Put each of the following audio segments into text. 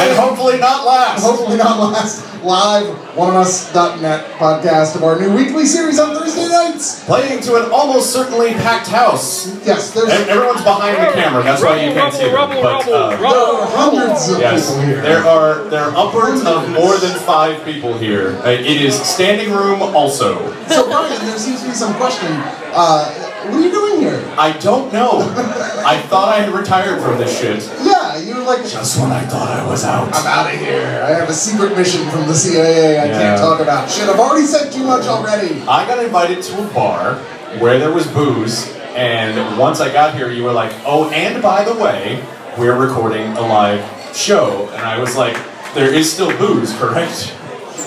And hopefully not last. Hopefully not last. Live, oneofus.net podcast of our new weekly series on Thursday nights. Playing to an almost certainly packed house. Yes, there's... Everyone's behind the camera, that's why you can't see them. But, there are hundreds of people here. There are upwards of more than 5 people here. It is standing room also. So Brian, there seems to be some question. What are you doing here? I don't know. I thought I had retired from this shit. Yeah, you were like... Just when I thought I was out. I'm out of here. I have a secret mission from the CIA I can't talk about. Shit, I've already said too much already. I got invited to a bar where there was booze, and once I got here, you were like, oh, and by the way, we're recording a live show. And I was like, there is still booze, correct?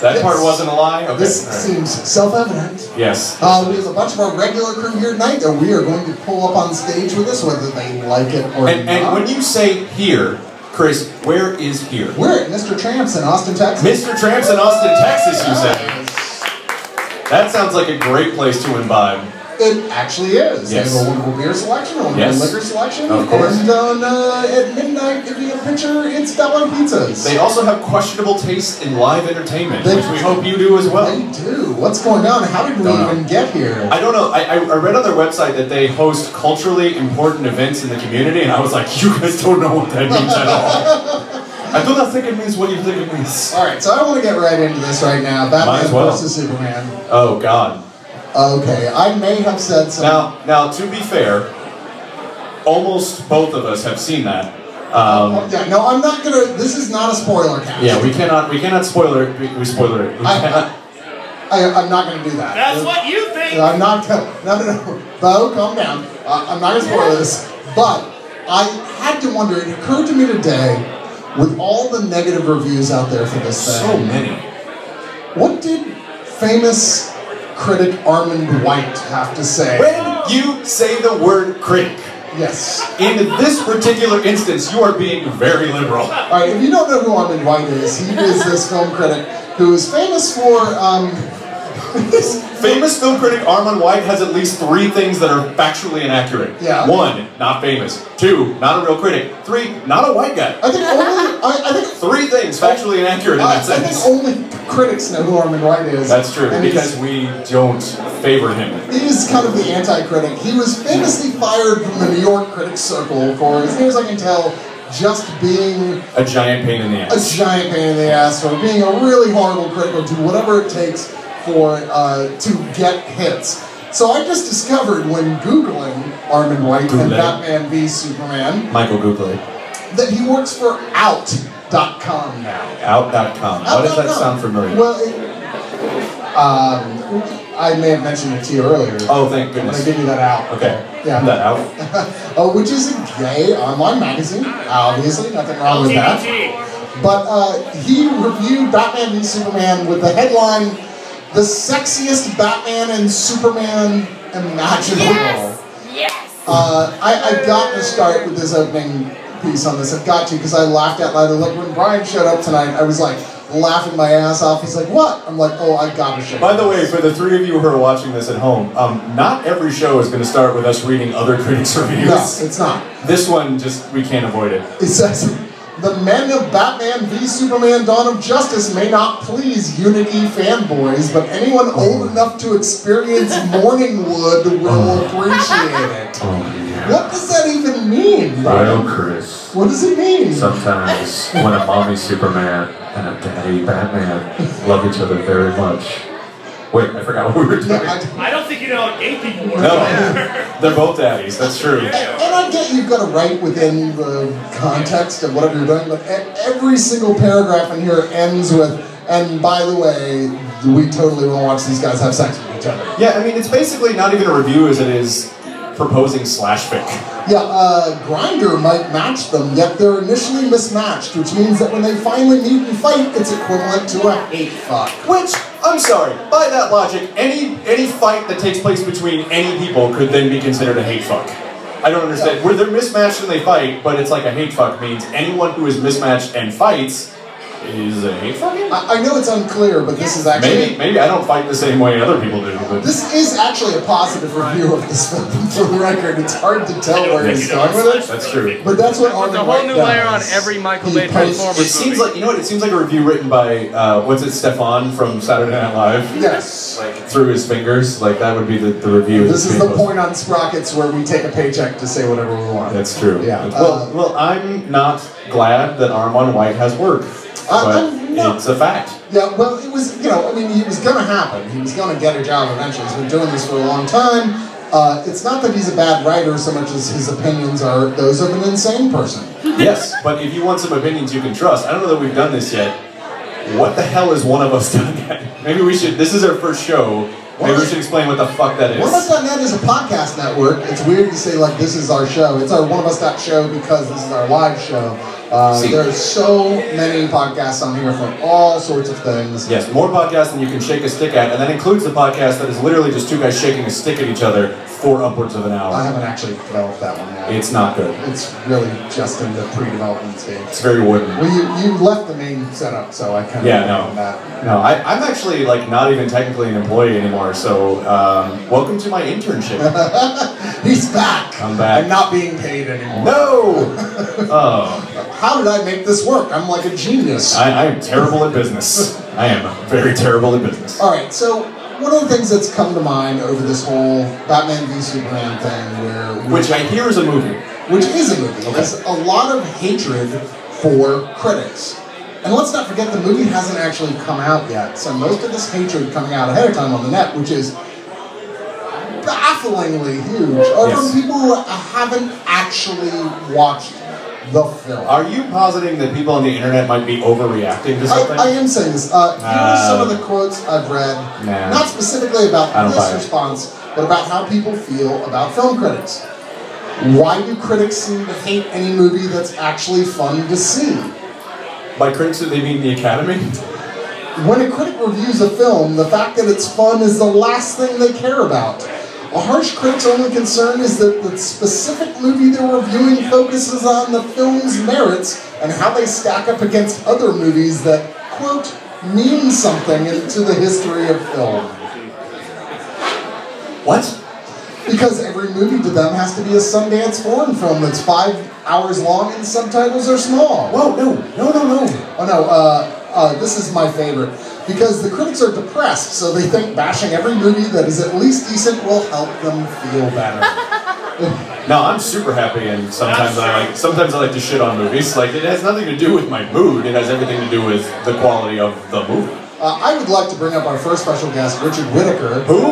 That part wasn't a lie? Okay. This seems self-evident. Yes. We have a bunch of our regular crew here tonight, and we are going to pull up on stage with us, whether they like it or not. And when you say here, Chris, where is here? We're at Mr. Tramps in Austin, Texas. Mr. Tramps in Austin, Texas, you say? That sounds like a great place to imbibe. It actually is. Yes. They have a wonderful beer selection, a wonderful liquor selection. Of course. And at midnight, if you get a picture, it's Bella Pizzas. They also have questionable taste in live entertainment, which we hope you do as well. They do. What's going on? How did we even get here? I don't know. I read on their website that they host culturally important events in the community, and I was like, you guys don't know what that means at all. I do not think it means what you think it means. Alright, so I want to get right into this right now. Batman versus Superman. Oh, God. Okay, I may have said something. Now, to be fair, almost both of us have seen that. Yeah, no, I'm not gonna. This is not a spoiler cast. Yeah, we cannot spoiler it. We spoiler it. I'm not gonna do that. That's what you think. I'm not gonna. No. Bo, calm down. I'm not gonna spoil this. But I had to wonder. It occurred to me today, with all the negative reviews out there for this thing. So many. What did famous critic Armand White have to say? When you say the word critic, yes. In this particular instance, you are being very liberal. Alright, if you don't know who Armand White is, he is this film critic who is famous for, Famous film critic Armand White has at least 3 things that are factually inaccurate. Yeah. 1, not famous. 2, not a real critic. 3, not a white guy. I think 3 things factually inaccurate in that sentence. I think only critics know who Armand White is. That's true, and because we don't favor him. He's kind of the anti-critic. He was famously fired from the New York Critics Circle for, as near as I can tell, just being a giant pain in the ass. A giant pain in the ass, or being a really horrible critic, or do whatever it takes for to get hits. So I just discovered when Googling Armand White and Batman v Superman, Michael Googley, that he works for Out.com now. Out.com. Why does that sound familiar? Well, I may have mentioned it to you earlier. Oh, thank goodness. I'm going to give you that out. Okay. Yeah. That out. Which is a gay online magazine, obviously. Nothing wrong with that. But he reviewed Batman v Superman with the headline, "The sexiest Batman and Superman imaginable." Yes! I got to start with this opening piece on this. I've got to, because I laughed out loud. Like, when Brian showed up tonight, I was like, laughing my ass off. He's like, what? I'm like, oh, I gotta show you. By the way, for the 3 of you who are watching this at home, not every show is going to start with us reading other critics' reviews. No, it's not. This one, we can't avoid it. It says, the men of Batman v Superman Dawn of Justice may not please Unity fanboys, but anyone old enough to experience Morningwood will appreciate it. What does that even mean? Well, Chris. What does it mean? Sometimes when a mommy Superman and a daddy Batman love each other very much. Wait, I forgot what we were doing. I don't think you know how gay people are. No, they're both daddies, that's true. And I get you've got to write within the context of whatever you're doing, but every single paragraph in here ends with, and by the way, we totally want to watch these guys have sex with each other. Yeah, I mean, it's basically not even a review as it is proposing slash fic. Yeah, Grindr might match them, yet they're initially mismatched, which means that when they finally meet and fight, it's equivalent to a hate fuck. Which, I'm sorry, by that logic, any fight that takes place between any people could then be considered a hate fuck. I don't understand. Where they're mismatched and they fight, but it's like a hate fuck means anyone who is mismatched and fights is a hate fucking? I know it's unclear, but this is actually... Maybe I don't fight the same way other people do, but... This is actually a positive review of this film, for the record. It's hard to tell where he's going with it. That's true. But that's what It's Armin a whole White new does. layer on every Michael Bay He posts- Transformers It seems movie. like, you know what, it seems like a review written by, what's it, Stefan from Saturday Night Live? Yes. Like, through his fingers, like, that would be the review. This is that's the being point on Sprockets where we take a paycheck to say whatever we want. That's true. Yeah. Well, I'm not glad that Armand White has work, but I'm not. it's a fact. Yeah, well, it was, you know, I mean, it was going to happen. He was going to get a job eventually. He's been doing this for a long time. It's not that he's a bad writer so much as his opinions are those of an insane person. Yes, but if you want some opinions you can trust, I don't know that we've done this yet. What the hell is One of Us done yet? Maybe we should. This is our first show. Maybe we should explain what the fuck that One of is. Us.net is a podcast network. It's weird to say, like, this is our show. It's our One of Us show because this is our live show. There's so many podcasts on here from all sorts of things. Yes, more podcasts than you can shake a stick at, and that includes the podcast that is literally just two guys shaking a stick at each other for upwards of an I hour. haven't actually developed that one yet. It's not good. It's really just in the pre-development stage. It's very wooden. Well, you left the main setup, so I kind of Yeah, no. that. No, I'm actually like not even technically an employee anymore. So welcome to my internship. He's back. I'm back. I'm not being paid anymore. No. Oh, How did I make this work? I'm like a genius. I am terrible at business. I am very terrible at business. All right, so one of the things that's come to mind over this whole Batman v Superman thing, Which I hear is a movie. which is a movie, there's a lot of hatred for critics. And let's not forget the movie hasn't actually come out yet, so most of this hatred coming out ahead of time on the net, which is bafflingly huge, are Yes. from people who haven't actually watched the film. Are you positing that people on the internet might be overreacting to something? I am saying this. Here are some of the quotes I've read, Nah. not specifically about I don't buy this it. response, but about how people feel about film critics. Why do critics seem to hate any movie that's actually fun to see? By critics, do they mean the Academy? When a critic reviews a film, the fact that it's fun is the last thing they care about. A harsh critic's only concern is that the specific movie they're reviewing focuses on the film's merits and how they stack up against other movies that, quote, mean something to the history of film. What? Because every movie to them has to be a Sundance foreign film that's 5 hours long and subtitles are small. Whoa, no. Oh no, this is my favorite. Because the critics are depressed, so they think bashing every movie that is at least decent will help them feel better. No, I'm super happy, and sometimes I like to shit on movies. Like, it has nothing to do with my mood. It has everything to do with the quality of the movie. I would like to bring up our first special guest, Richard Whittaker. Who?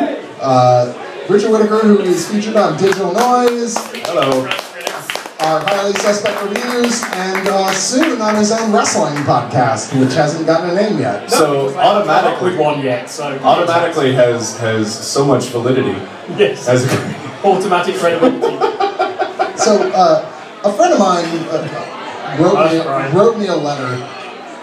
Richard Whittaker, who is featured on Digital Noise, Hello. our Highly Suspect Reviews, and soon on his own wrestling podcast, which hasn't gotten a name yet. So with automatically one yet, so has so much validity. yes, As automatic credibility. So, a friend of mine wrote me a letter.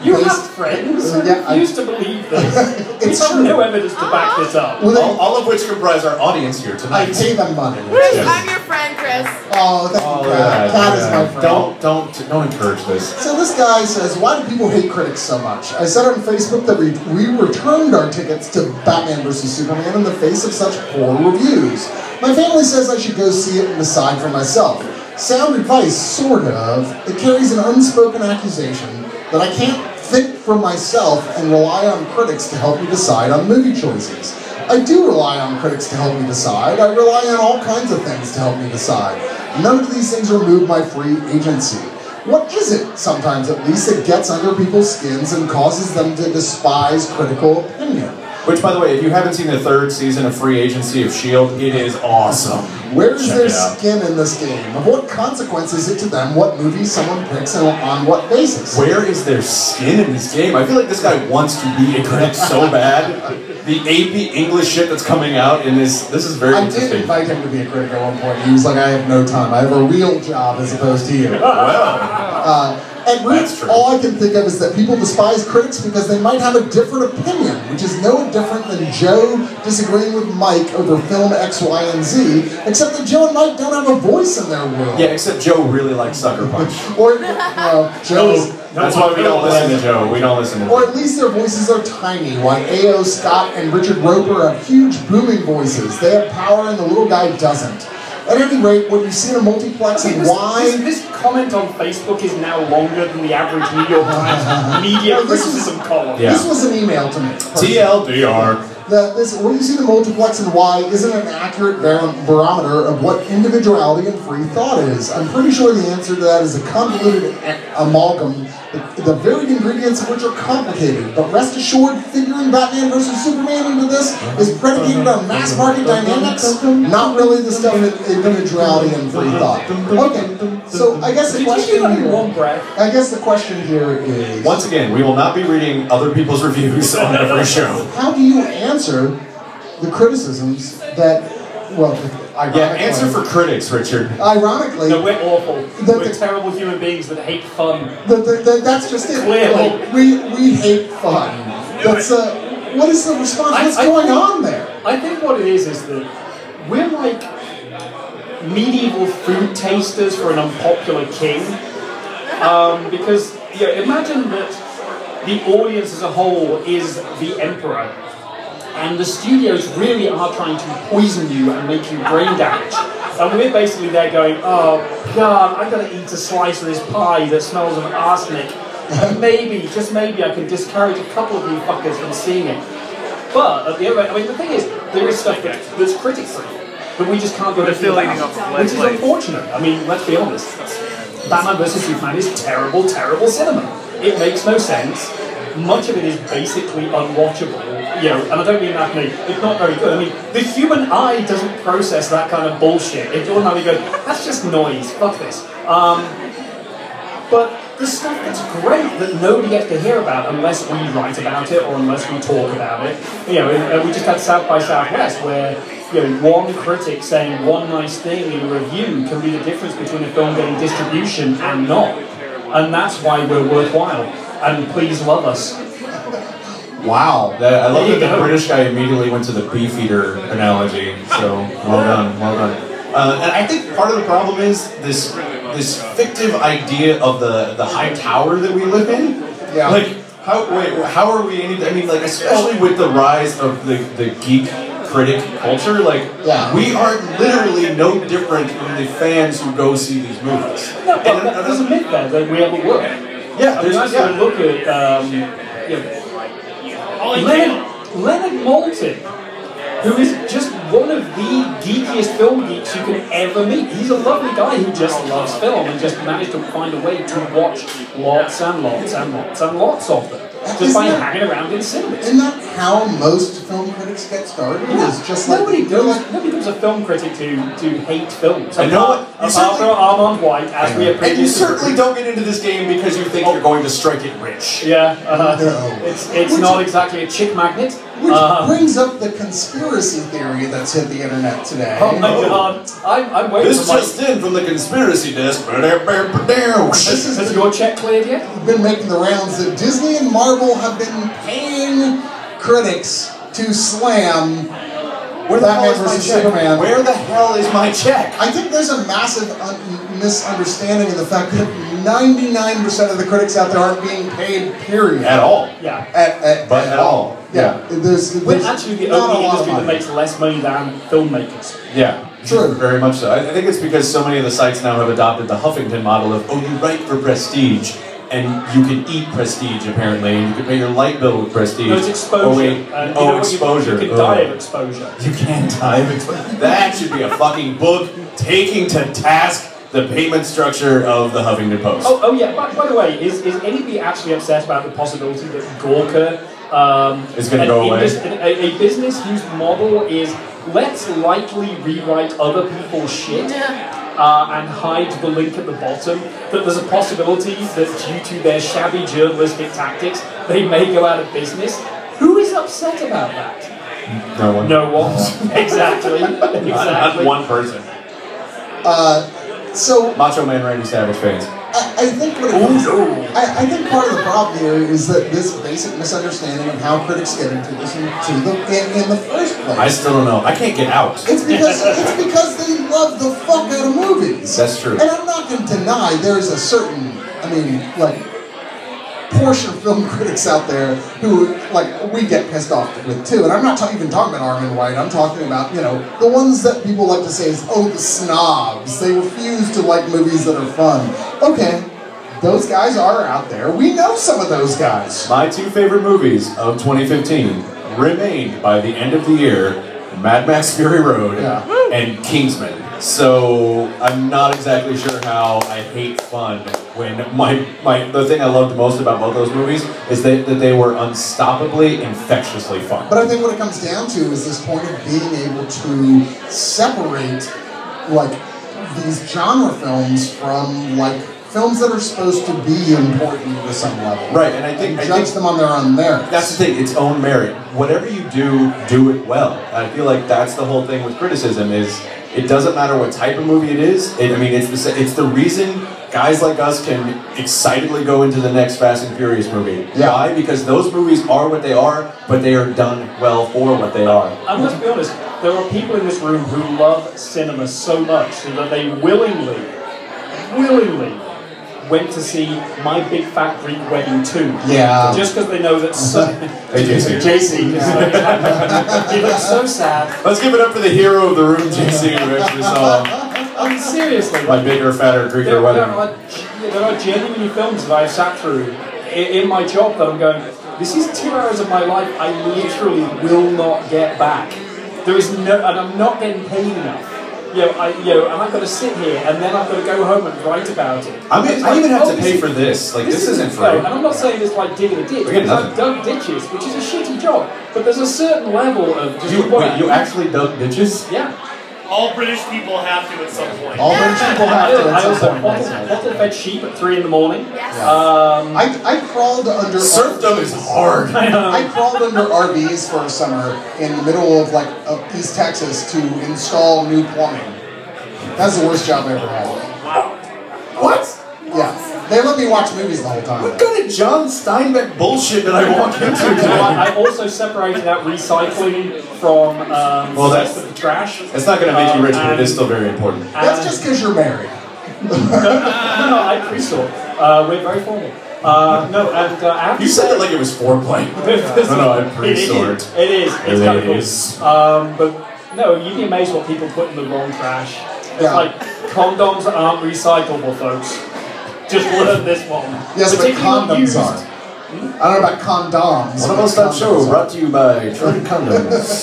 You based- have friends who Yeah, I- refuse to believe this. We It's have true. no evidence to back this up. Well, all of which comprise our audience here I tonight. pay them money. Yes. I'm your friend, Chris. Oh, thank you, Kat. Kat is my friend. Don't encourage this. So this guy says, why do people hate critics so much? I said on Facebook that we returned our tickets to Batman vs. Superman in the face of such poor reviews. My family says I should go see it and decide for myself. Sound advice, sort of. It carries an unspoken accusation that I can't think for myself and rely on critics to help me decide on movie choices. I do rely on critics to help me decide. I rely on all kinds of things to help me decide. None of these things remove my free agency. What is it, sometimes at least, that gets under people's skins and causes them to despise critical opinion? Which, by the way, if you haven't seen the third season of Free Agency of S.H.I.E.L.D., it is awesome. Where's Check their it out. skin in this game? Of what consequence is it to them what movie someone picks and on what basis? Where is their skin in this game? I feel like this guy wants to be a critic so bad. The AP English shit that's coming out in this is very I did interesting. invite him to be a critic at one point. He was like, I have no time. I have a real job as opposed to you. Well, At root, That's true. all I can think of is that people despise critics because they might have a different opinion, which is no different than Joe disagreeing with Mike over film X, Y, and Z, except that Joe and Mike don't have a voice in their world. yeah, except Joe really likes Sucker Punch. Or, Joe That's why we don't listen to Joe. We don't listen to Or at least their voices are tiny, while A.O. Scott and Richard Roper have huge booming voices. They have power and the little guy doesn't. At any rate, when you see a multiplex and why... This comment on Facebook is now longer than the average New York Times media criticism column. Yeah. This was an email to me. TLDR. When you see the multiplex and why isn't an accurate barometer of what individuality and free thought is. I'm pretty sure the answer to that is a convoluted amalgam, the varied ingredients of which are complicated. But rest assured, figuring Batman versus Superman into this is predicated on mass market dynamics, not really the stuff of individuality and free thought. Okay, so I guess the question here... I guess the question here is... Once again, we will not be reading other people's reviews on every show. How do you answer the criticisms that, well, answer for critics, Richard. Ironically... No, we're awful. We're terrible human beings that hate fun. That's just it. Clearly. We hate fun. That's, what is the response? What's going on there? I think what it is that we're like medieval food tasters for an unpopular king. Because, imagine that the audience as a whole is the emperor. And the studios really are trying to poison you and make you brain damage. And we're basically there going, oh God, I've got to eat a slice of this pie that smells of arsenic. And maybe, just maybe, I can discourage a couple of you fuckers from seeing it. But at the other end, the thing is, there is stuff that's critic-free, but we just can't go to feel about, which is unfortunate. Let's be honest. Batman vs Superman is terrible, terrible cinema. It makes no sense. Much of it is basically unwatchable, and I don't mean that, it's not very good. The human eye doesn't process that kind of bullshit. It ordinarily goes, that's just noise, fuck this. But the stuff that's great that nobody gets to hear about unless we write about it or unless we talk about it. We just had South by Southwest where one critic saying one nice thing in a review can be the difference between a film getting distribution and not. And that's why we're worthwhile. And please love us. Wow. I love that the British guy immediately went to the Beefeater analogy. So, well done. And I think part of the problem is this fictive idea of the high tower that we live in. Yeah. How are we especially with the rise of the geek critic culture, we are literally no different from the fans who go see these movies. No, there's a myth there that we ever were. Yeah, there's look at Leonard Maltin, who is just one of the geekiest film geeks you can ever meet. He's a lovely guy who just loves film and just managed to find a way to watch lots and lots and lots and lots of them. Just by hanging around in cinemas. Isn't that how most film critics get started? Yeah. It's just nobody becomes a film critic to hate films. And know what? Apart from Armand White, as we have and you certainly don't get into this game because you think you're going to strike it rich. Yeah, No. it's not exactly a chick magnet. Which brings up the conspiracy theory that's hit the internet today. Oh my God! I'm waiting. This just in from the conspiracy desk. Has your check cleared yet? We've been making the rounds that Disney and Marvel have been paying critics to slam Batman vs Superman. Where the hell is my check? I think there's a massive misunderstanding of the fact that 99% of the critics out there aren't being paid, period. At all. Yeah. At all. Yeah. We're actually the only industry that makes less money than filmmakers. Yeah. True. Very much so. I think it's because so many of the sites now have adopted the Huffington model of, you write for prestige, and you can eat prestige, apparently, and you can pay your light bill with prestige. No, it's exposure. Exposure. You can die of exposure. You can die of exposure. That should be a fucking book taking to task the payment structure of the Huffington Post. Oh yeah, by the way, is anybody actually upset about the possibility that Gawker is going to go away? A business whose model is let's lightly rewrite other people's shit and hide the link at the bottom, that there's a possibility that due to their shabby journalistic tactics, they may go out of business. Who is upset about that? No one. No one. Exactly. Not one person. So Macho Man Randy Savage fans. I think what it is, I think part of the problem here is that this basic misunderstanding of how critics get into this in the first place. I still don't know. I can't get out. It's because they love the fuck out of movies. That's true. And I'm not going to deny there's a certain, portion of film critics out there who, like, we get pissed off with too. And I'm not even talking about Armin White. I'm talking about, you know, the ones that people like to say is, oh, the snobs. They refuse to like movies that are fun. Okay, those guys are out there. We know some of those guys. My two favorite movies of 2015 remained by the end of the year Mad Max Fury Road and Kingsman. So I'm not exactly sure how I hate fun when the thing I loved most about both those movies is that they were unstoppably, infectiously fun. But I think what it comes down to is this point of being able to separate, like, these genre films from, like, films that are supposed to be important to some level. Right, and I think judge them on their own merits. That's the thing, its own merit. Whatever you do it well. I feel like that's the whole thing with criticism is it doesn't matter what type of movie it is. It's the reason guys like us can excitedly go into the next Fast and Furious movie. Yeah. Why? Because those movies are what they are, but they are done well for what they are. And let's be honest, there are people in this room who love cinema so much so that they willingly went to see My Big Fat Greek Wedding 2. Yeah. Just because they know that Hey, JC. JC he looks so sad. Let's give it up for the hero of the room, JC, who actually saw I mean, seriously. My Bigger, Fatter, Greeker There Wedding. are genuinely films that I've sat through in my job that I'm going, this is 2 hours of my life I literally will not get back. There is no, and I'm not getting paid enough. And I've got to sit here, and then I've got to go home and write about it. I even have to pay for this. Like, this isn't free. And I'm not saying it's like digging a ditch, because I've dug ditches, which is a shitty job. But there's a certain level of just... You actually dug ditches? Yeah. All British people have to at some point. All British people have to at some point. I also fed sheep at 3 in the morning. Yes. I crawled under... Serfdom is hard. I crawled under RVs for a summer in the middle of, like, East Texas to install new plumbing. That's the worst job I ever had. Wow. What? Yeah. They let me watch movies the whole time. What kind of John Steinbeck bullshit did I walk into today? I also separated out recycling from the rest of the trash. It's not going to make you rich, but it is still very important. That's just because you're married. No, I pre-sort. We're very formal. You said it like it was foreplay. No, I pre-sort. It is. It's kind of cool. is. But no, you'd be amazed what people put in the wrong trash. It's like condoms aren't recyclable, folks. Just learn this one. Yes, but Particularly condoms used. are. I don't know about condoms. One of us that show brought to you by Trojan Condoms.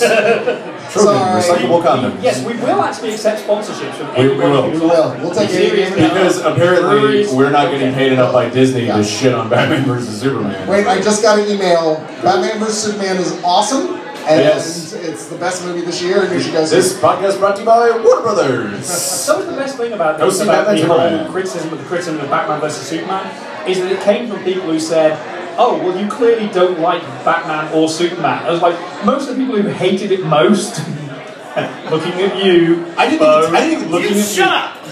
Trojan recyclable condoms. Yes, we will actually accept sponsorships from We anyone will. who's We will. We'll take serious it. Because apparently we're not getting paid enough by Disney to shit on Batman vs Superman. Wait, I just got an email. Batman vs Superman is awesome, and Yes. it's the best movie this year, and you should go see This it. podcast brought to you by Warner Brothers. So the best thing about Go this, see about Batman the whole Superman. criticism of Batman vs Superman, is that it came from people who said, oh, well, you clearly don't like Batman or Superman. I was like, most of the people who hated it most, looking at you, I didn't even looking at Shut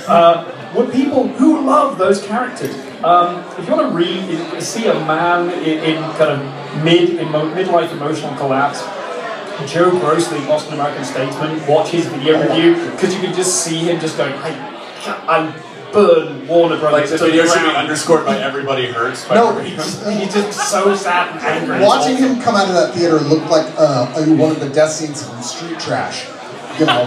up! were people who love those characters. If you want to see a man in kind of midlife emotional collapse, Joe Gross, the Boston American Statesman, watch his video review, because you can just see him just going, I burn Warner Like Brothers the to the video should be ground. underscored by Everybody Hurts. By No, He's just so sad and angry. Watching him come out of that theater looked like one of the death scenes from Street Trash. You know,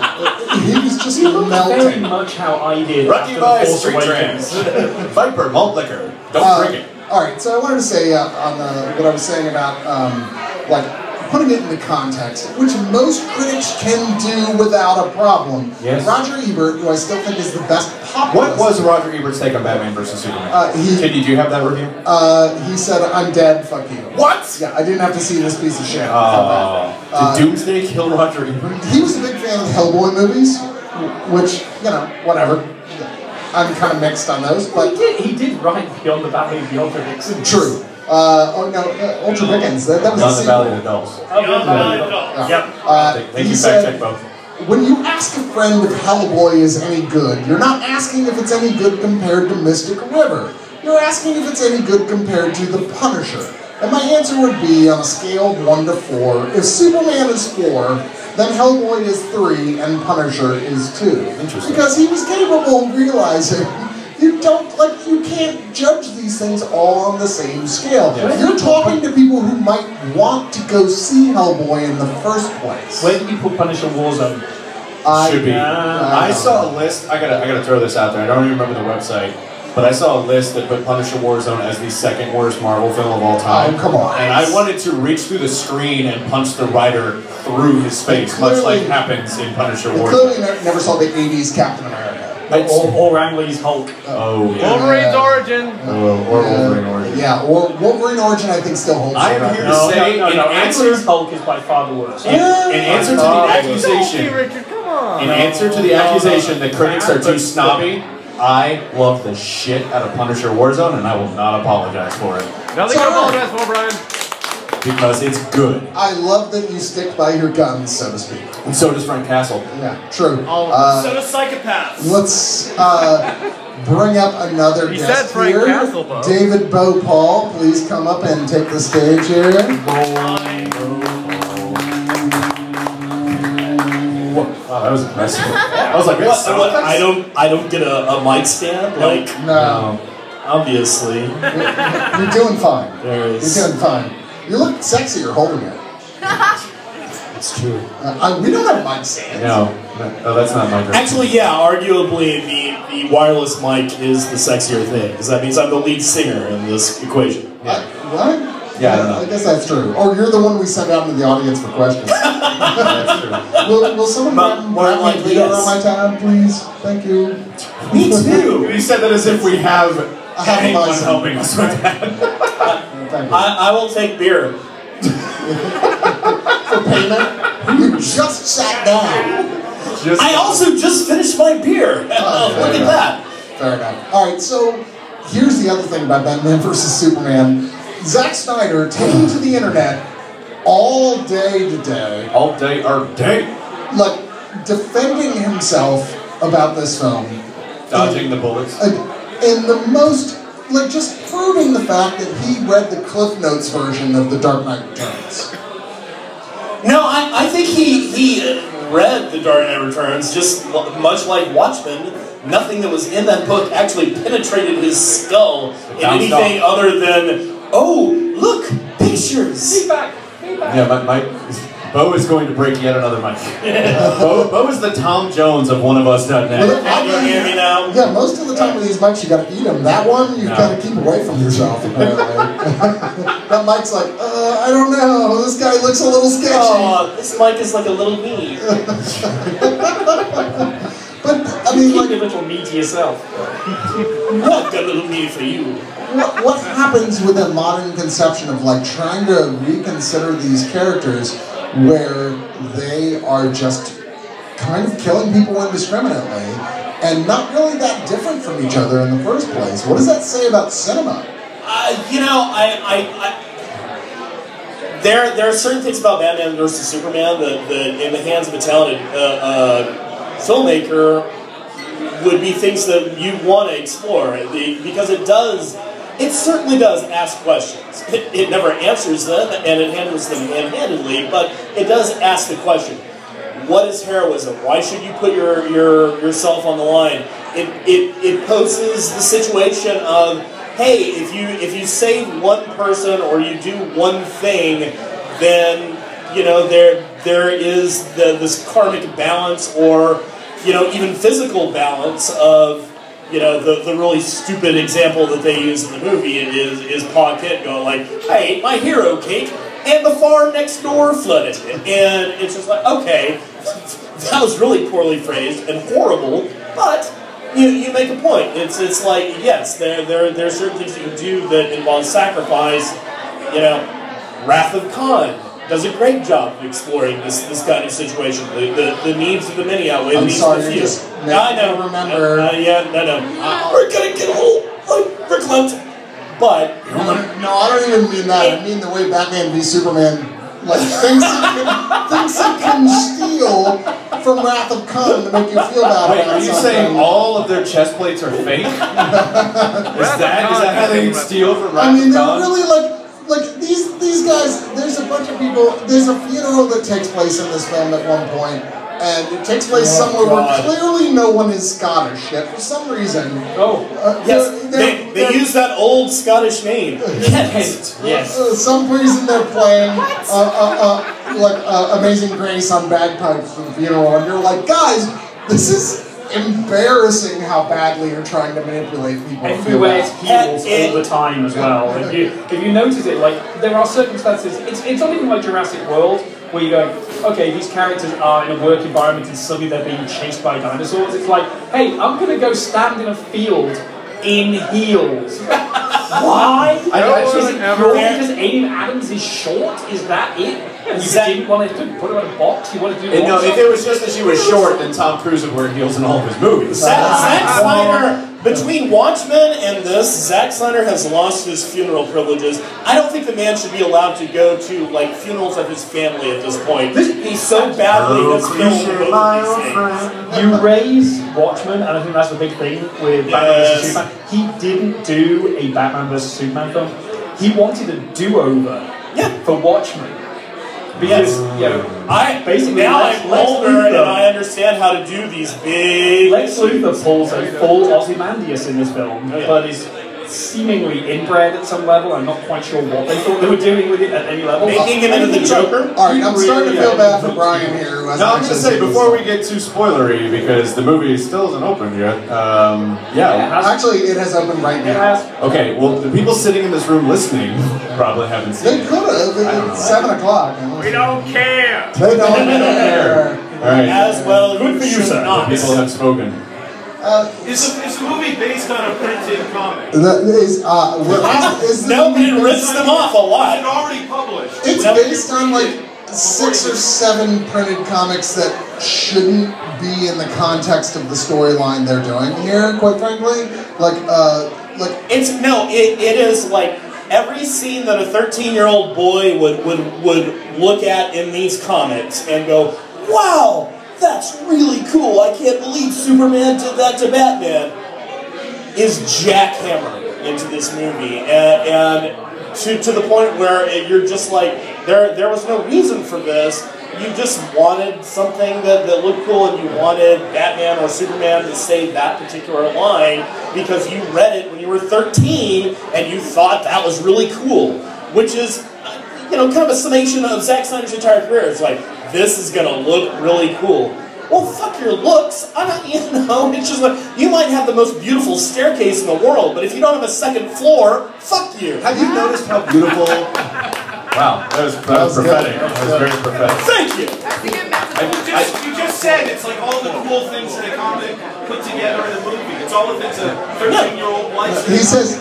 he was just He looked very melting. much how I did Brought to you after by The Force Street Awakens. Trans. Viper malt liquor. Don't drink it. All right, so I wanted to say on what I was saying about like putting it into context, which most critics can do without a problem. Yes. Roger Ebert, who I still think is the best populist. What was Roger Ebert's take on Batman vs Superman? He Do you have that review? he said, "I'm dead. Fuck you." What? Yeah, I didn't have to see this piece of shit. Did Doomsday kill Roger Ebert? He was a big fan of Hellboy movies, which, you know, whatever. I'm kind of mixed on those, but He did write Beyond the Valley of the Ultra Vixens. true. Ultra Vikings. That was Beyond a the Valley sequel. of the Dolls. Beyond the Valley of the Yeah. Yep. Thank he you, said, fact check both. when you ask a friend if Hellboy is any good, you're not asking if it's any good compared to Mystic River. You're asking if it's any good compared to The Punisher. And my answer would be, on a scale of 1 to 4, if Superman is 4, then Hellboy is 3, and Punisher is 2. Interesting. Because he was capable of realizing, you can't judge these things all on the same scale. Yeah. You're talking to people who might want to go see Hellboy in the first place. Where did you put Punisher Warzone? Should be. I saw a list. I gotta throw this out there. I don't even remember the website, but I saw a list that put Punisher Warzone as the second worst Marvel film of all time. Oh, come on. And I wanted to reach through the screen and punch the writer through his face, much like happens in Punisher You Warzone. clearly never saw the 80s Captain America. Or Ang Lee's Hulk. Oh, yeah. Wolverine's origin. Or Wolverine origin. Yeah, or Wolverine origin I think still holds. I'm up. here to say, in Ang answer Lee's Hulk is by far the worst. in answer to the accusation, Richard, come on. in answer to the accusation that critics are too snobby, I love the shit out of Punisher Warzone, and I will not apologize for it Nothing to apologize for, Brian. because it's good. I love that you stick by your guns, so to speak. And so does Frank Castle. Yeah, true. So do psychopaths. Let's bring up another He guest said Frank here. Castle, Bo. David Bo Paul, please come up and take the stage here. Wow, that was impressive. I was like, I don't get a mic stand? Like, No, obviously. you're doing fine. There is. You're doing fine. You look sexier holding it. It's true. We don't have mic stands. no, that's not my drink. Actually, yeah, arguably the wireless mic is the sexier thing, because that means I'm the lead singer in this equation. What? Yeah, I don't know. I guess that's true. Or you're the one we send out into the audience for questions. That's true. Will someone grab More my likely, leader yes. on my tab, please? Thank you. Me too. You said that as if we have have a anyone license. helping us with that. Thank you. I will take beer. For payment, you just sat down. I also just finished my beer. Look at that. Fair enough. All right, so here's the other thing about Batman vs. Superman. Zack Snyder taking to the internet all day today, All day, our day. like defending himself about this film. Dodging the bullets. In the most, like just proving the fact that he read the Cliff Notes version of The Dark Knight Returns. No, I think he read The Dark Knight Returns, just much like Watchmen. Nothing that was in that book actually penetrated his skull in anything other than, oh, look, pictures. Feedback. Yeah, my Bo is going to break yet another mic. Bo is the Tom Jones of OneOfUs.net. Can you hear me now? Yeah, most of the time with these mics you gotta eat them. That one you gotta keep away from yourself apparently. That mic's like, I don't know, this guy looks a little sketchy. Oh, this mic is like a little me. But I mean, Keep like, your little me to yourself. I've got a little me for you. what happens with a modern conception of like trying to reconsider these characters where they are just kind of killing people indiscriminately and not really that different from each other in the first place? What does that say about cinema? You know, there are certain things about Batman versus Superman that in the hands of a talented filmmaker would be things that you want to explore, because it certainly does ask questions. It never answers them, and it handles them hand-handedly, but it does ask the question: what is heroism? Why should you put yourself on the line? It poses the situation of, hey, if you save one person or you do one thing, then there is this karmic balance, or even physical balance of the really stupid example that they use in the movie is Pa Kent going like, I ate my hero cake and the farm next door flooded, and it's just like, okay, that was really poorly phrased and horrible, but you make a point. It's like, yes, there are certain things you can do that involve sacrifice. Wrath of Khan does a great job of exploring this kind of situation. The needs of the many outweigh the needs of the few. Just I know. remember. We're gonna get a little verklempt, but No, I don't even mean that. I mean the way Batman v Superman, like things he can steal from Wrath of Khan to make you feel bad. Wait, about are you something. saying all of their chest plates are fake? is that how they steal from Wrath I mean, of they're Khan? really like these guys. There's a bunch of people. There's a funeral that takes place in this film at one point, and it takes place somewhere where clearly no one is Scottish yet for some reason. Yes, they use that old Scottish name. Kent. Yes. Some reason they're playing Amazing Grace on bagpipes for the funeral, and you're like, guys, this is embarrassing how badly you're trying to manipulate people. Everywhere it's heels all the time as well. If you notice it, like there are circumstances. It's not even like Jurassic World where you go, okay, these characters are in a work environment and suddenly they're being chased by dinosaurs. It's like, hey, I'm gonna go stand in a field in heels. Why? Because Amy Adams is short? Is that it? And you didn't want to put her in a box? You wanted to do No, if it was just that she was short, then Tom Cruise would wear heels in all of his movies. Zack Snyder, between Watchmen and this, Zack Snyder has lost his funeral privileges. I don't think the man should be allowed to go to like funerals of his family at this point. He's so badly misfilmed. You raise Watchmen, and I think that's the big thing with Batman vs Superman. He didn't do a Batman vs Superman film. He wanted a do-over for Watchmen. Because, basically, now I'm older and I understand how to do these big... Lex Luthor pulls a full Ozymandias in this film, but is seemingly inbred at some level. I'm not quite sure what they thought they were doing with it at any level. Making him into the Joker? Alright, I'm starting to feel bad for Brian here. Who I'm going to say, before we get too spoilery, because the movie still isn't open yet, actually, it has opened right now. Okay, well, the people sitting in this room listening probably haven't seen it. They could have. It's 7 o'clock. We don't care. They don't care. All right. As well, good for you, sir. People have spoken. Is the movie based on a printed comic? Nobody rips them off a lot. It's already published. It's based on like 6 or 7 printed comics that shouldn't be in the context of the storyline they're doing here, quite frankly. It is like every scene that a 13-year-old boy would look at in these comics and go, wow, that's really cool, I can't believe Superman did that to Batman, is jackhammered into this movie. And to the point where you're just like, there was no reason for this. You just wanted something that looked cool, and you wanted Batman or Superman to say that particular line because you read it when you were 13 and you thought that was really cool, which is, kind of a summation of Zack Snyder's entire career. It's like, this is going to look really cool. Well, fuck your looks. It's just like, you might have the most beautiful staircase in the world, but if you don't have a second floor, fuck you. Have you noticed how beautiful... Wow, that was prophetic. That was very prophetic. Thank you. You just said it's like all the cool things in a comic put together in a movie. It's all the things a 13-year-old likes. He says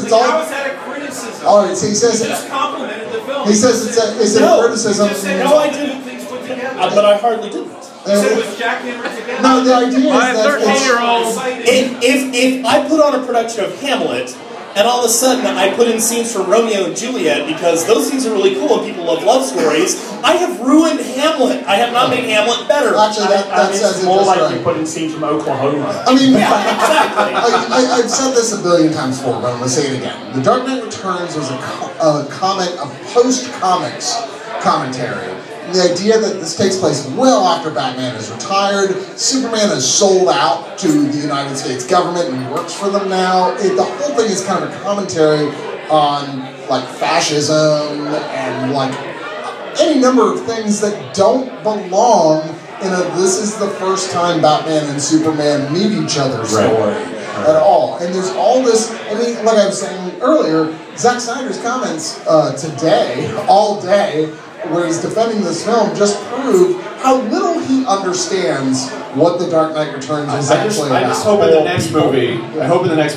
it's all... How is that a criticism? All right, so he says... You just complimented the film. He says it's a criticism. You just said No, I didn't. things put together. But I hardly didn't. You said it was jackhammered together. No, the idea is My that 13-year-old. If I put on a production of Hamlet, and all of a sudden I put in scenes from Romeo and Juliet because those scenes are really cool and people love love stories, I have ruined Hamlet. I have not made Hamlet better. Actually, that says it's it more just like right. you put in scenes from Oklahoma. I mean, Exactly. I've said this a billion times before, but I'm going to say it again. The Dark Knight Returns was a post-comics commentary. The idea that this takes place well after Batman is retired, Superman is sold out to the United States government and works for them now. The whole thing is kind of a commentary on like fascism and like any number of things that don't belong in a "this is the first time Batman and Superman meet each other" story at all. And there's all this. I mean, like I was saying earlier, Zack Snyder's comments today, all day, where he's defending this film, just prove how little he understands what The Dark Knight Returns is actually about. I just hope in the next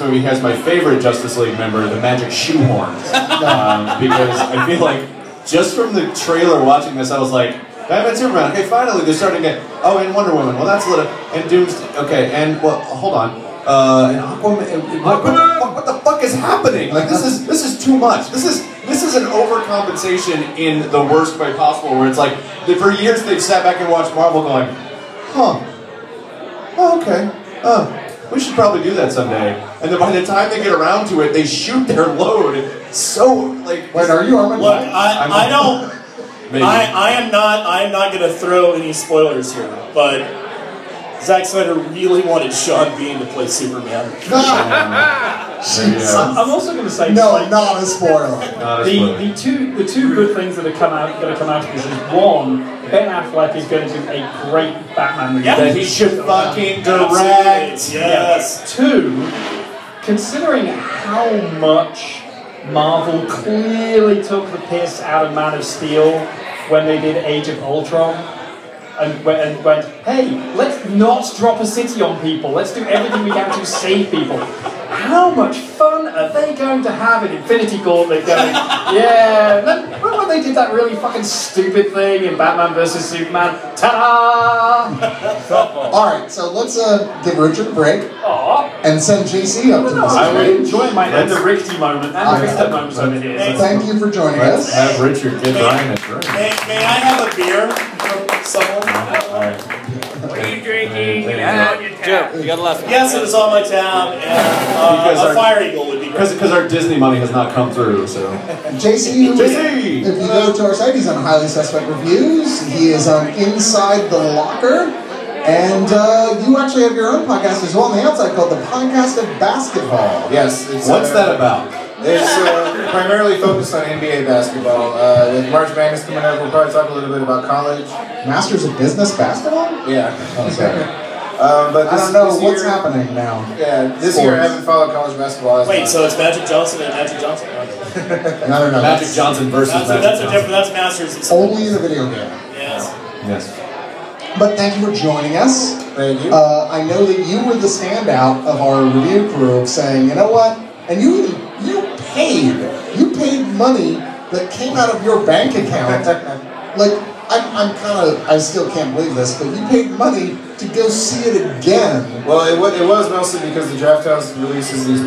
movie, he has my favorite Justice League member, the Magic Shoehorn, because I feel like just from the trailer watching this, I was like, Batman, Superman, okay, finally they're starting to get, and Wonder Woman, well that's a little, and Doomsday, okay, and well, hold on, and Aquaman, what the fuck is happening? Like this is too much. This is an overcompensation in the worst way possible. Where it's like for years they've sat back and watched Marvel, going, okay, we should probably do that someday. And then by the time they get around to it, they shoot their load. So like, wait, are you Armin? Look, I don't. Maybe. I am not going to throw any spoilers here, but Zack Snyder really wanted Sean Bean to play Superman. Jesus. I'm also going to say No, like, not a spoiler. Not a spoiler. the two good things that are going to come out of this is one, Ben Affleck is going to do a great Batman movie. Yeah. That he should fucking direct. Absolutely. Yes. Two, considering how much Marvel clearly took the piss out of Man of Steel when they did Age of Ultron, and went, hey, let's not drop a city on people, let's do everything we can to save people. How much fun are they going to have in Infinity Gauntlet going, yeah, remember when they did that really fucking stupid thing in Batman vs Superman? Ta-da! Alright, so let's give Richard a break Aw. and send JC up to the I would stage. enjoy my Ender Richty moment and the Richter moments over here. So Thank you for joining Let's us. have Richard give Ryan a drink. May I have a beer from someone? What are you drinking? Joe, you got a left. Yes, it is on my tab, and Because a our- Fire Eagle would be great. Because our Disney money has not come through, so. JC, JC! if you go to our site, he's on Highly Suspect Reviews. He is on Inside the Locker. And you actually have your own podcast as well on the outside called The Podcast of Basketball. Yes. It's, What's that about? It's primarily focused on NBA basketball. With March Madness coming up, we'll probably talk a little bit about college. Masters of Business Basketball? Yeah. Okay. But I this, don't know this what's year, happening now. Yeah, this year I Sports. haven't followed college basketball as Wait, much. so it's Magic Johnson and Magic Johnson? No. Magic Johnson versus That's Magic a Johnson. different, that's Masters. It's- Only in a video game. Yes. Yes. But thank you for joining us. Thank you. I know that you were the standout of our review crew of saying, you know what? And you paid money that came out of your bank account. Like, I still can't believe this, but you paid money to go see it again. Well, it was mostly because the Draft House releases these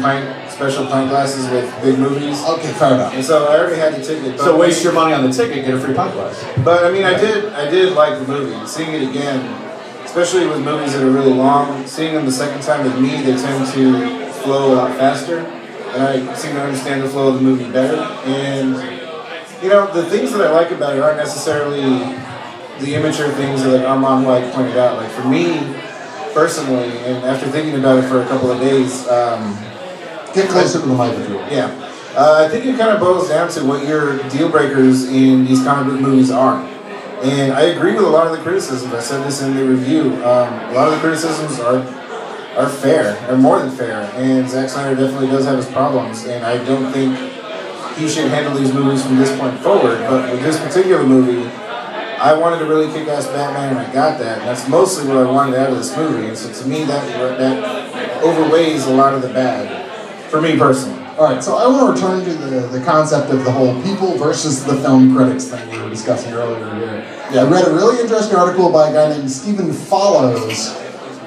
special pint glasses with big movies. Okay, fair enough. And so I already had the ticket. So waste your money on the ticket, get a free pint glass. But I mean, I did like the movie. Seeing it again, especially with movies that are really long, seeing them the second time with me, they tend to flow a lot faster, and I seem to understand the flow of the movie better. And you know, the things that I like about it aren't necessarily the immature things that like Armand White pointed out. Like for me, personally, and after thinking about it for a couple of days. Get closer to the mic if you will. Yeah. I think it kind of boils down to what your deal breakers in these comic book movies are. And I agree with a lot of the criticisms. I said this in the review. A lot of the criticisms are fair, are more than fair. And Zack Snyder definitely does have his problems. And I don't think he should handle these movies from this point forward. But with this particular movie, I wanted a really kick-ass Batman, and I got that. And that's mostly what I wanted out of this movie. And so to me, that overweighs a lot of the bad. For me personally. Alright, so I want to return to the concept of the whole people versus the film critics thing we were discussing earlier here. Yeah, I read a really interesting article by a guy named Stephen Follows,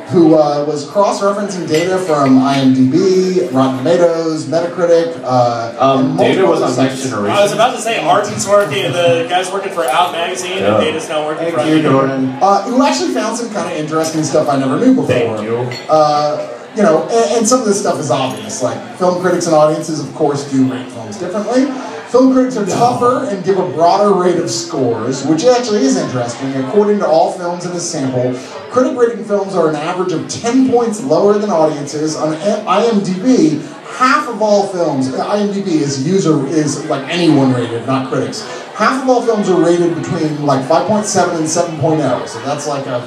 who was cross-referencing data from IMDb, Rotten Tomatoes, Metacritic, and Data was on multiple Next sites. Generation. I was about to say, Arden's working, the guy's working for Out Magazine, Yeah. and Data's now working for Thank you, Jordan. Who actually found some kind of interesting stuff I never knew before. Thank you. You know, and some of this stuff is obvious. Like, film critics and audiences, of course, do rate films differently. Film critics are tougher and give a broader rate of scores, which actually is interesting. According to all films in this sample, critic rating films are an average of 10 points lower than audiences. On IMDb, half of all films, IMDb is like anyone rated, not critics. Half of all films are rated between like 5.7 and 7.0, so that's like a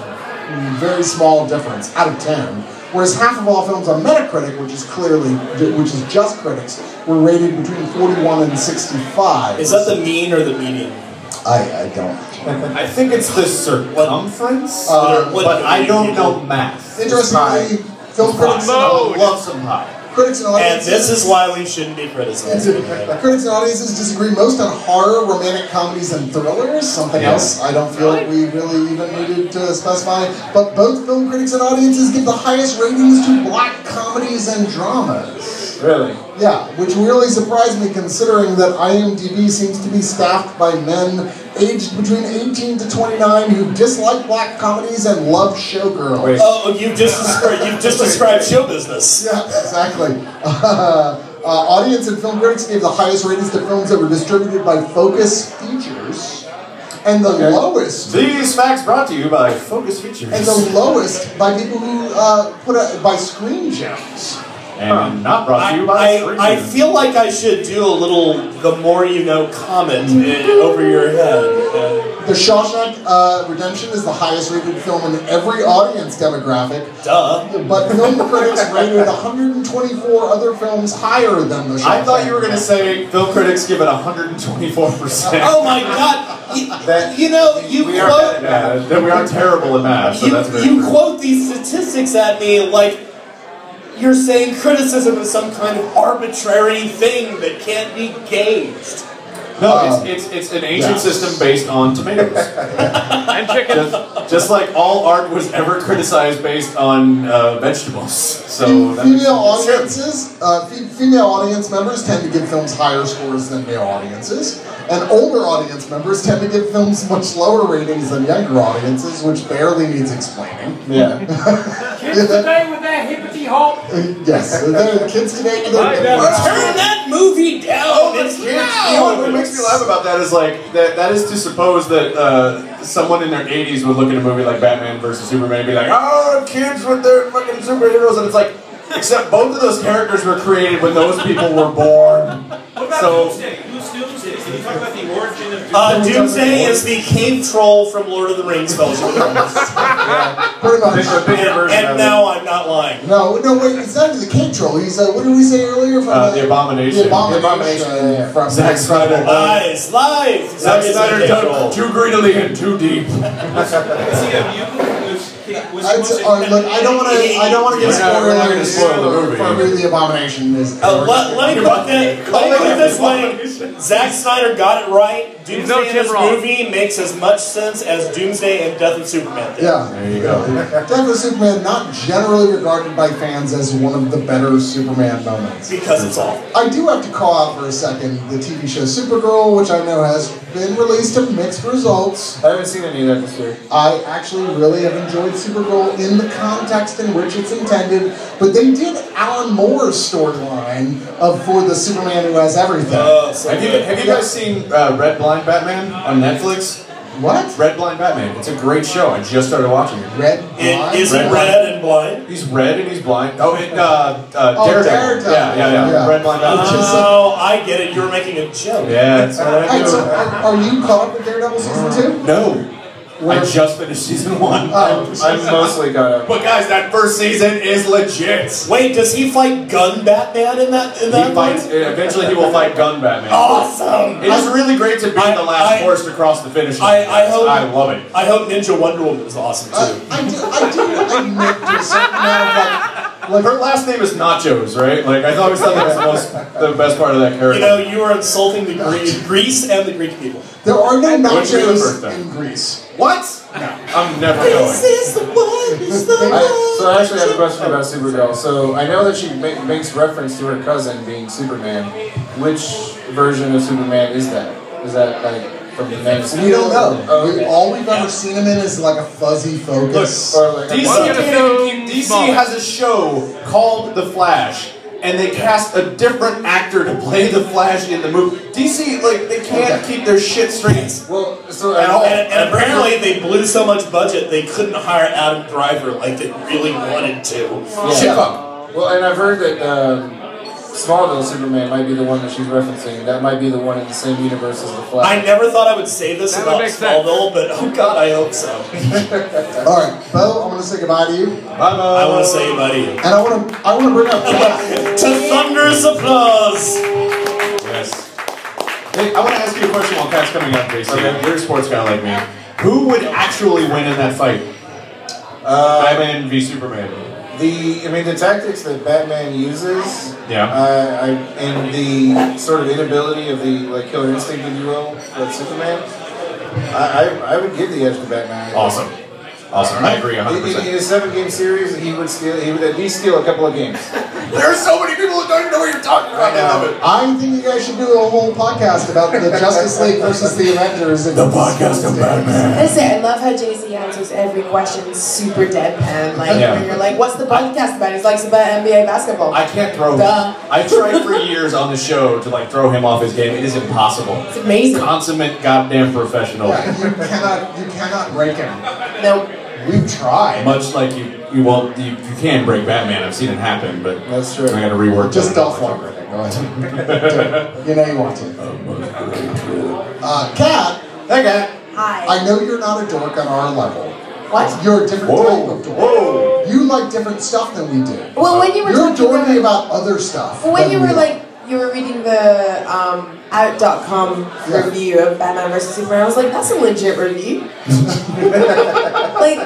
very small difference out of 10. Whereas half of all films on Metacritic, which is just critics, were rated between 41 and 65. Is that the mean or the median? I don't. I think it's the circumference, What- but I don't know math. Interestingly, film critics I love some pie. and And audiences. this is why we shouldn't be criticizing. Critics and audiences disagree most on horror, romantic comedies, and thrillers. Something else I don't feel like we really even needed to specify. But both film critics and audiences give the highest ratings to black comedies and dramas. Really? Yeah, which really surprised me considering that IMDb seems to be staffed by men aged between 18 to 29 who dislike black comedies and love showgirls. Wait. Oh, you've just described show business. Yeah, exactly. Audience and film critics gave the highest ratings to films that were distributed by Focus Features. And the lowest. These facts brought to you by Focus Features. And the lowest by people who by Screen Gems. And not brought to you by Screen I Gems. feel like I should do a little "the more you know" comment over your head. The Shawshank Redemption is the highest rated film in every audience demographic. Duh. But film critics rated 124 other films higher than the Shawshank. I thought you were going to say film critics give it 124%. Oh my God! You know, you we are quote bad at that we are terrible at math. So that's very you quote these statistics at me like you're saying criticism is some kind of arbitrary thing that can't be gauged. No, it's an ancient system based on tomatoes. And chicken. Just like all art was ever criticized based on vegetables. So that makes sense. Female audience members tend to give films higher scores than male audiences, and older audience members tend to give films much lower ratings than younger audiences, which barely needs explaining. Yeah. Kids today with their hippity hop. Yes, the kids today. Turn that movie down! It's You know what makes me laugh about that is like that is to suppose that someone in their 80s would look at a movie like Batman vs Superman and be like, oh, kids with their fucking superheroes, and it's like, except both of those characters were created when those people were born. What about Doomsday? Who's Doomsday? Can you talk about the origin of Doomsday? Doomsday is the cave troll from Lord of the Rings, Fellowship of the Ring. Pretty much. And now I'm not lying. No, wait, it's not the cave troll. He's, what did we say earlier? From The Abomination. The Abomination. From Zack Snyder. Lies! Zack Snyder dug too greedily and too deep. Is he a mutant? Was he Look, I don't want to get We're not gonna spoil the movie. for who the Abomination is. Let me put it this way. Zack Snyder got it right. Doomsday in this movie makes as much sense as Doomsday and Death of Superman did. Yeah. There you go. Death of Superman, not generally regarded by fans as one of the better Superman moments. Because it's awful. I do have to call out for a second the TV show Supergirl, which I know has been released to mixed results. I haven't seen any of that this year. I actually really have enjoyed Supergirl in the context in which it's intended, but they did Alan Moore's storyline for the Superman who has everything. Have you guys seen Red Blind Batman on Netflix? What? Red Blind Batman. It's a great show. I just started watching it. Red Blind? Is he red and blind? He's red and he's blind. Oh, Daredevil. Daredevil. Yeah. Red Blind Batman. Oh, I get it. You were making a joke. Yeah, that's what I Alright, do. so are you caught up with Daredevil season 2? No. I just finished season 1. I'm mostly caught up. But guys, that first season is legit. Wait, does he fight Gun Batman in that? He fights. Eventually, he will fight Gun Batman. Awesome! It is really great to be the last horse to cross the finish line. I hope. I love it. I hope Ninja Wonder Woman is awesome too. I do admit to a certain amount of Her last name is Nachos, right? Like I always thought that was the best part of that character. You know, you are insulting the Greece and the Greek people. there are no When's your nachos birthday? in Greece. What? No, I'm never going. This is the one. Is the So I actually have a question about Supergirl. So I know that she makes reference to her cousin being Superman. Which version of Superman is that? Is that like from the main? We don't know. Oh, okay. All we've ever seen him in is like a fuzzy focus. Or like DC has a show called The Flash, and they cast a different actor to play the Flash in the movie. DC, like, they can't keep their shit straight. Well, so And apparently they blew so much budget they couldn't hire Adam Driver like they really wanted to. Shit fuck. Well, and I've heard that Smallville Superman might be the one that she's referencing. That might be the one in the same universe as the Flash. I never thought I would say this That would about make sense. Smallville, but oh god, I hope so. Alright, Bo, I'm gonna say goodbye to you. Bye-bye. I want to say buddy. And I wanna bring up To thunderous applause! Yes. Hey, I want to ask you a question while Cat's coming up, Casey. Okay. You're a sports guy like me. Who would actually win in that fight? Batman v Superman. The tactics that Batman uses, Yeah. and the sort of inability of the killer instinct, if you will, of Superman, I would give the edge to Batman. Awesome. Awesome. I agree In 100%. a 7-game series, he would at least steal a couple of games. There are so many people who don't even know what you're talking about. I love it. I think you guys should do a whole podcast about the Justice League versus the Avengers. The podcast of Batman. I say, I love how Jay-Z answers every question super deadpan. Like, Yeah. when you're like, what's the podcast about? He's like, it's about NBA basketball. I can't throw. Duh. I tried for years on the show to like throw him off his game. It is impossible. It's amazing. Consummate goddamn professional. Yeah, you cannot break him. No. We've tried. Much like you can break Batman. I've seen it happen, but That's true. I got to rework. Just that. Dolph Lundgren. Go ahead. You know you want to. Kat, Hey, Kat. Hi. I know you're not a dork on our level. What? You're a different Whoa. type of dork. Whoa. You like different stuff than we do. Well, when you were You're talking dorky about other stuff. Well, when than you we were are. like, you were reading the out.com Yeah. review of Batman vs Superman, I was like, that's a legit review. Like,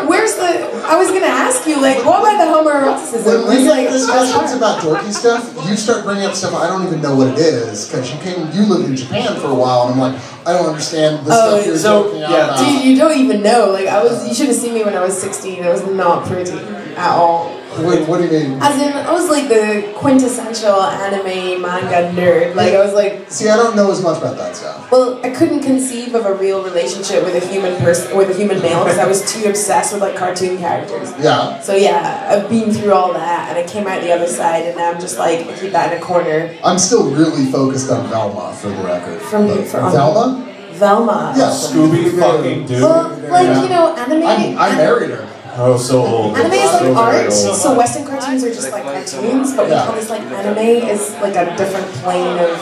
where's the? I was gonna ask you, like, what about the homoeroticism? when we It's get like, discussions about dorky stuff, you start bringing up stuff I don't even know what it is because you lived in Japan for a while, and I'm like, I don't understand the stuff you're so, joking out yeah, about. dude, you don't even know. Like, you should have seen me when I was 16. I was not pretty at all. Wait, what do you mean? As in, I was like the quintessential anime manga nerd. Like, I was like, See, I don't know as much about that stuff. well, I couldn't conceive of a real relationship with a human male because I was too obsessed with like cartoon characters. Yeah. So yeah, I've been through all that and I came out the other side and now I'm just like, I keep that in a corner. I'm still really focused on Velma, for the record. Velma? Velma. Yeah. Scooby fucking dude. Well, like, you know, anime. I married her. Oh, so old. Anime is like So art, very old. so Western cartoons are just like cartoons, but we Yeah. call this like anime is like a different plane of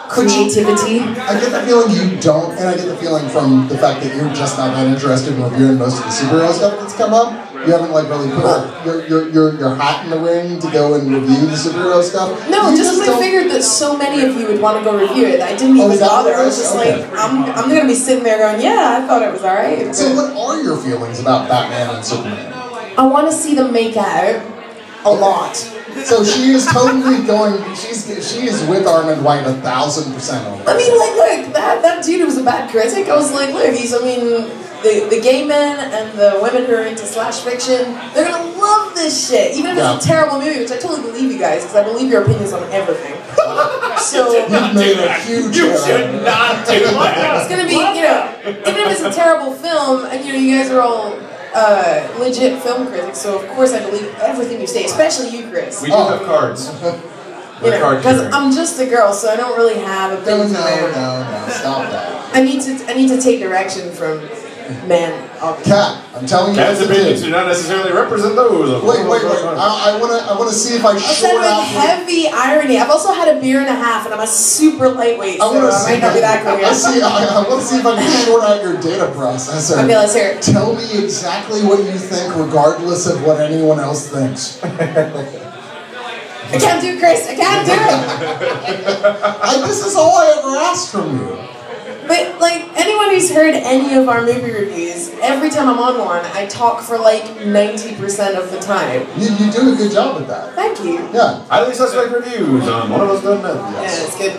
creativity. I get the feeling you don't, and I get the feeling from the fact that you're just not that interested in reviewing most of the superhero stuff that's come up. You haven't like really put your hat in the ring to go and review the superhero stuff. No, You just because I don't- figured that so many of you would want to go review it, I didn't Oh, even is that what bother. it I was was? just Okay. like, I'm gonna be sitting there going, yeah, I thought it was alright. So what are your feelings about Batman and Superman? I want to see them make out a lot. So she is totally going. She is with Armand White 1,000% on I this. mean, like, look, that dude was a bad critic. I was like, look, the gay men and the women who are into slash fiction, they're gonna love this shit, even if it's a terrible movie, which I totally believe you guys, because I believe your opinions on everything. So You've made a huge. You should not do that. it's gonna be, you know, even if it's a terrible film, and you know, you guys are all legit film critics, so of course I believe everything you say, especially you, Chris. We do have cards. You We're know, card because carrying. I'm just a girl, so I don't really have No, opinions of my own. stop that. I need to take direction from men. Obviously. Kat, I'm telling you. Cat's what to opinions do. do not necessarily represent those of Wait. I wanna see if I I said short with out. heavy irony. I've also had a beer and a half, and I'm a super lightweight, I so want to I see. might not be that clear. I want to see if I can short out your data processor. Okay, let's hear it. Tell me exactly what you think, regardless of what anyone else thinks. I can't do it, Chris. I can't do it. This is all I ever asked from you. But like anyone who's heard any of our movie reviews, every time I'm on one, I talk for like 90% of the time. You do a good job at that. Thank you. Yeah. Highly suspect reviews on one of us done that. Yeah, it's good.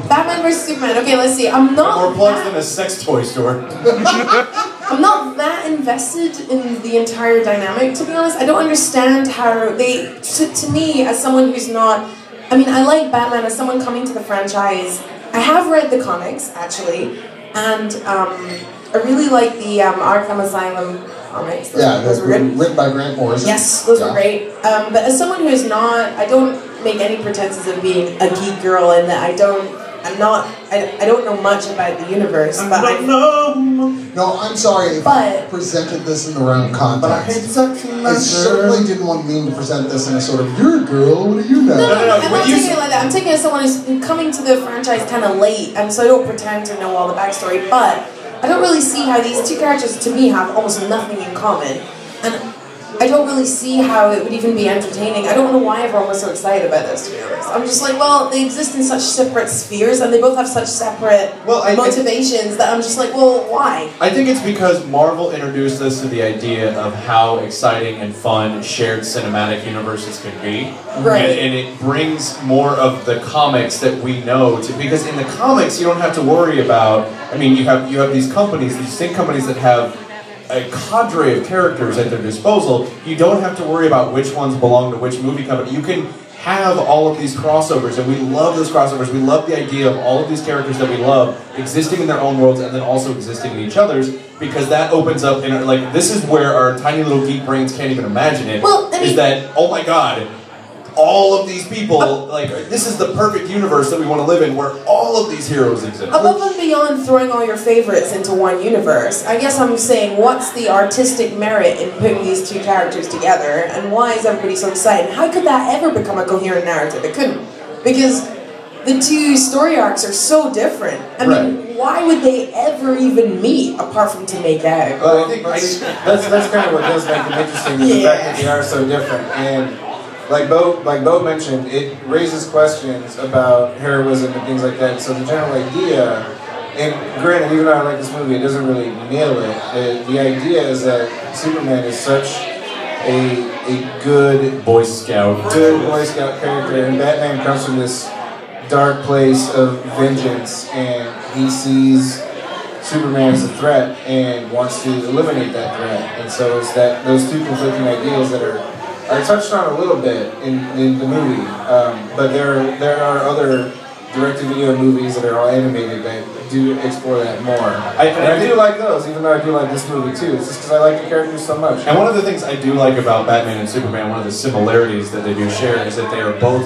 Batman vs Superman. Okay, let's see. I'm not. More plugs that- than a sex toy store. I'm not that invested in the entire dynamic, to be honest. I don't understand how they, to me, as someone who's not, I mean, I like Batman as someone coming to the franchise. I have read the comics, actually, and I really like the Arkham Asylum comics. Those were good. Written by Grant Morrison. Yes, those were great. But as someone who is not, I don't make any pretenses of being a geek girl in that I don't know much about the universe, but No, I'm sorry if I presented this in the wrong context. I certainly didn't mean to present this in a sort of, you're a girl, what do you know? No, I'm not taking it like that. I'm taking it as someone who's coming to the franchise kind of late, and so I don't pretend to know all the backstory, but I don't really see how these two characters, to me, have almost nothing in common. And I don't really see how it would even be entertaining. I don't know why everyone was so excited about this, to be honest. I'm just like, well, they exist in such separate spheres, and they both have such separate motivations that I'm just like, well, why? I think it's because Marvel introduced us to the idea of how exciting and fun shared cinematic universes can be. Right. And it brings more of the comics that we know to, because in the comics you don't have to worry about, I mean, you have these companies, these distinct companies that have a cadre of characters at their disposal. You don't have to worry about which ones belong to which movie company. You can have all of these crossovers, and we love those crossovers. We love the idea of all of these characters that we love existing in their own worlds and then also existing in each other's, because that opens up, like, this is where our tiny little geek brains can't even imagine it, is that, oh my god, all of these people, like, this is the perfect universe that we want to live in, where all of these heroes exist. Above and beyond throwing all your favorites into one universe, I guess I'm saying, what's the artistic merit in putting these two characters together, and why is everybody so excited? How could that ever become a coherent narrative? It couldn't. Because the two story arcs are so different. I mean, why would they ever even meet, apart from to make out? Well, I think that's kind of what does make them interesting, is the fact that they are so different. And like Bo mentioned, it raises questions about heroism and things like that. So the general idea, and granted, even though I like this movie, it doesn't really nail it. The idea is that Superman is such a good Boy Scout character, and Batman comes from this dark place of vengeance, and he sees Superman as a threat and wants to eliminate that threat. And so it's that those two conflicting ideas that are touched on a little bit in the movie, but there are other direct-to-video movies that are all animated that do explore that more. I do like those, even though I do like this movie too. It's just because I like the characters so much. And one of the things I do like about Batman and Superman, one of the similarities that they do share, is that they are both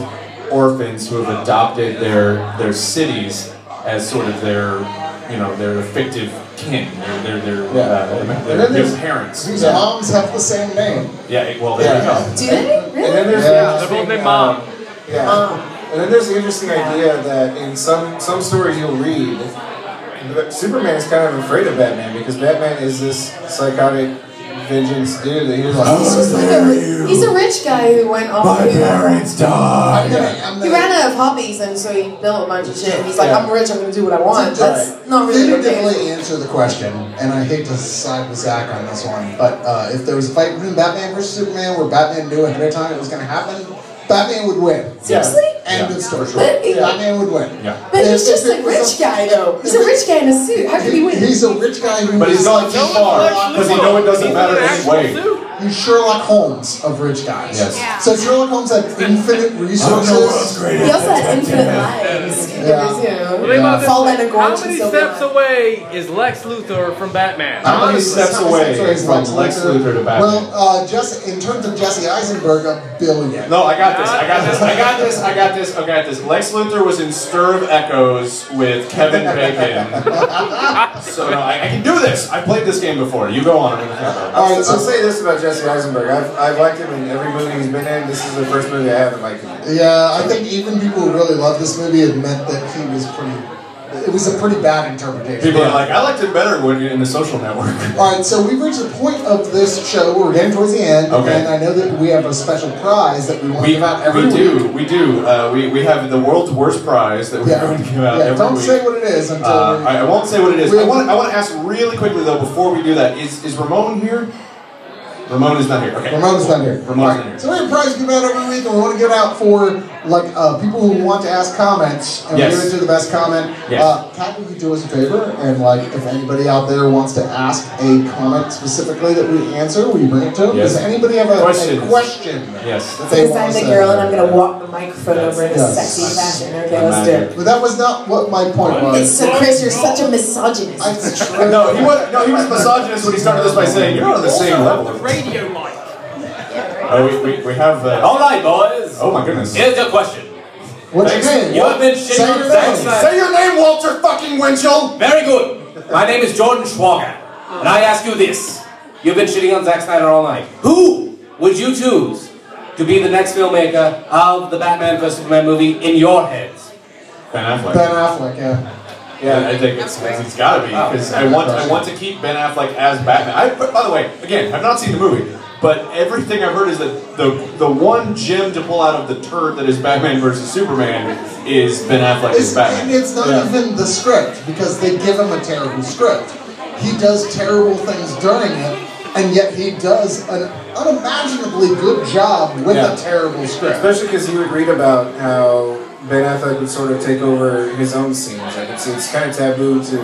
orphans who have adopted their cities as sort of their fictive kin, their parents. Whose moms have the same name. Yeah, well, there you go. Do they? Really? And then there's They're both named Mom. And then there's the interesting idea that in some stories you'll read, Superman is kind of afraid of Batman because Batman is this psychotic vengeance dude that he was like, he's a rich guy who went off. My parents died. He ran out of hobbies, and so he built a bunch of shit. And he's like, I'm rich, I'm going to do what I want. That's not really definitively answer the question, and I hate to side with Zach on this one, but if there was a fight between Batman versus Superman where Batman knew ahead of time it was going to happen, Batman would win. Seriously? End of story. Batman would win. But he's just a rich guy, though. He's a rich guy in a suit. How can he win? He's a rich guy who But he's gone too far, because he knows it doesn't matter anyway. He's Sherlock Holmes of rich guys. Yes. So Sherlock Holmes had infinite resources. He also had infinite lives. Fall down a gorge. How many steps away is Lex Luthor from Batman? How many steps away from Lex Luthor to Batman? Well, just in terms of Jesse Eisenberg, $1 billion. No, I got this. Lex Luthor was in Stir of Echoes with Kevin Bacon. So no, I can do this. I've played this game before. You go on. I'll say this about Jesse Eisenberg. I've liked him in every movie he's been in. This is the first movie I haven't liked him in. Yeah, I think even people who really love this movie admit that it was a pretty bad interpretation. People are like, I liked it better when you're in The Social Network. Alright, so we've reached the point of this show where we're getting towards the end, and I know that we have a special prize that we want to give out every week. We do. We have the world's worst prize that we're going to give out every week. Don't say what it is until I won't say what it is. I want to ask really quickly, though, before we do that, is Ramon here? Ramon is not here. Okay. Ramon's not here. Ramon's not here. So we have a prize to give out every week, and we want to give out for people who want to ask comments, and we give it to the best comment. Kat, would you do us a favor, and if anybody out there wants to ask a comment specifically that we answer, will you bring it to them? Yes. Does anybody have a question? Yes. That they want I'm to the say? girl, and I'm going to walk the microphone over in a sexy fashion. Okay, let's do it. But that was not what my point was. So Chris, you're such a misogynist. No, he was misogynist when he started this by saying, you're on the same level. Radio mic. We have... All right, boys. Oh my goodness. Here's your question. What's your name? You have been shitting on Zack Snyder. Say your name, Walter fucking Winchell! Very good. My name is Jordan Schwager. And I ask you this. You've been shitting on Zack Snyder all night. Who would you choose to be the next filmmaker of the Batman vs. Superman movie in your heads? Ben Affleck. Ben Affleck, yeah. Yeah, I think it's got to be, because I want to keep Ben Affleck as Batman. By the way, again, I've not seen the movie, But everything I've heard is that the one gem to pull out of the turd that is Batman versus Superman is Ben Affleck as Batman. It's not even the script, because they give him a terrible script. He does terrible things during it, and yet he does an unimaginably good job with a terrible script. Especially because you would read about how Ben Affleck would sort of take over his own scenes. Like it's kind of taboo to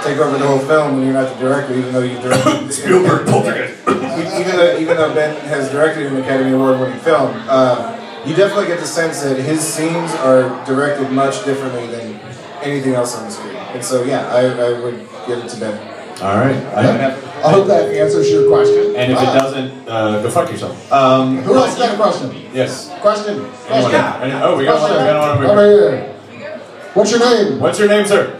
take over the whole film when you're not the director, even though you directed Spielberg poltergeist. even though Ben has directed an Academy Award-winning film, you definitely get the sense that his scenes are directed much differently than anything else on the screen. And so, yeah, I would give it to Ben. All right. I hope that answers your question. And if it doesn't, go fuck yourself. Who else got a question? Yes. Question. Anyone? Oh, we got one over here. Over here. What's your name? What's your name, sir?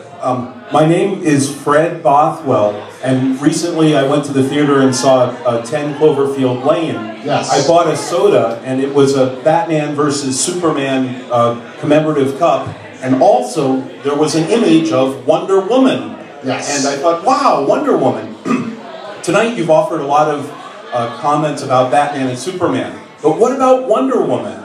My name is Fred Bothwell, and recently I went to the theater and saw 10 Cloverfield Lane. Yes. I bought a soda, and it was a Batman versus Superman commemorative cup, and also there was an image of Wonder Woman. Yes. And I thought, wow, Wonder Woman. Tonight you've offered a lot of comments about Batman and Superman, but what about Wonder Woman?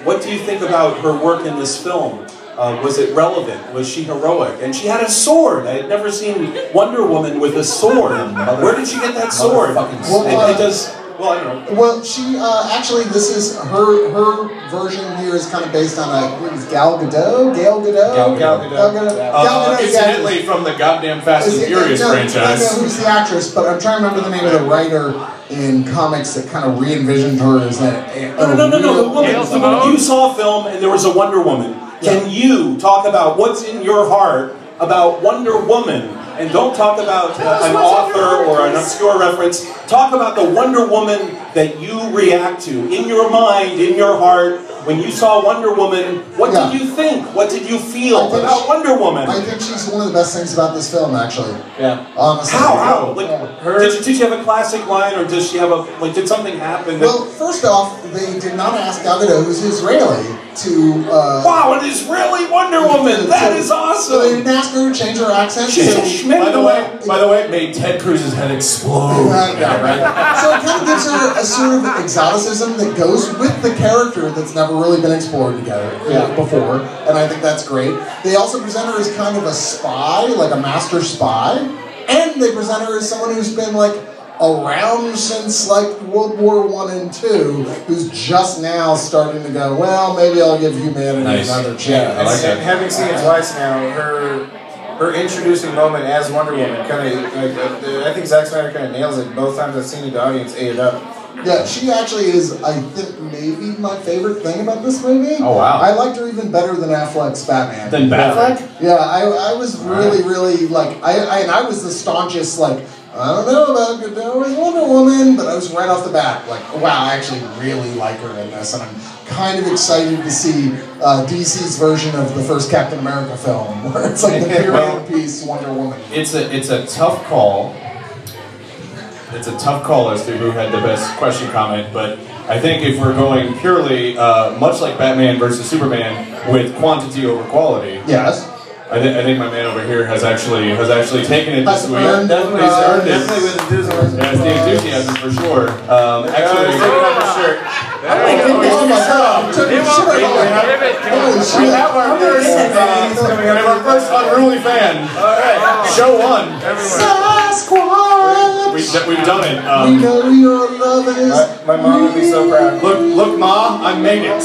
What do you think about her work in this film? Was it relevant? Was she heroic? And she had a sword. I had never seen Wonder Woman with a sword. Where did she get that sword? Well, I don't know. Well, she actually, this is her version here is kind of based on Gal Gadot. Gal Gadot. Incidentally, from the goddamn Fast and Furious franchise. I know who's the actress, but I'm trying to remember the name of the writer in comics that kind of re-envisioned her as that. No. The woman. You saw a film and there was a Wonder Woman. Can you talk about what's in your heart about Wonder Woman? And don't talk about an author or an obscure reference. Talk about the Wonder Woman that you react to. In your mind, in your heart, when you saw Wonder Woman, what did you think? What did you feel about Wonder Woman? I think she's one of the best things about this film, actually. Yeah. Honestly. How? Like, did she have a classic line, or does she have a, like, did something happen? Well, first off, they did not ask Gal Gadot, who's Israeli, to... wow, an Israeli Wonder Woman! That is awesome! So they didn't ask her to change her accent. By the way, it made Ted Cruz's head explode. Yeah, right. So it kind of gives her a sort of exoticism that goes with the character that's never really been explored together before, and I think that's great. They also present her as kind of a spy, like a master spy, and they present her as someone who's been like around since like World War I and II, who's just now starting to go, well, maybe I'll give humanity another chance. I like that. Having seen it twice now, her introducing moment as Wonder Woman kind of, I think Zack Snyder kind of nails it. Both times I've seen it, the audience ate it up. Yeah, she actually is, I think, maybe my favorite thing about this movie. Oh, wow. I liked her even better than Affleck's Batman. Than Batman? Yeah, I was really, like, I was the staunchest, like, I don't know about Gadot as Wonder Woman, but I was right off the bat, like, wow, I actually really like her in this, and I'm kind of excited to see DC's version of the first Captain America film, where it's like the period piece Wonder Woman. It's a tough call. It's a tough call as to who had the best question comment, but I think if we're going purely, much like Batman versus Superman, with quantity over quality. Yes. I think my man over here has actually taken it this week. Definitely with enthusiasm. Yeah, it's the enthusiasm for sure. Actually, take off his shirt. Oh my God. We have our first unruly fan. All right, show one. Sasquatch! We've done it. We know your love is. My mom would be so proud. Look, Ma, I made it.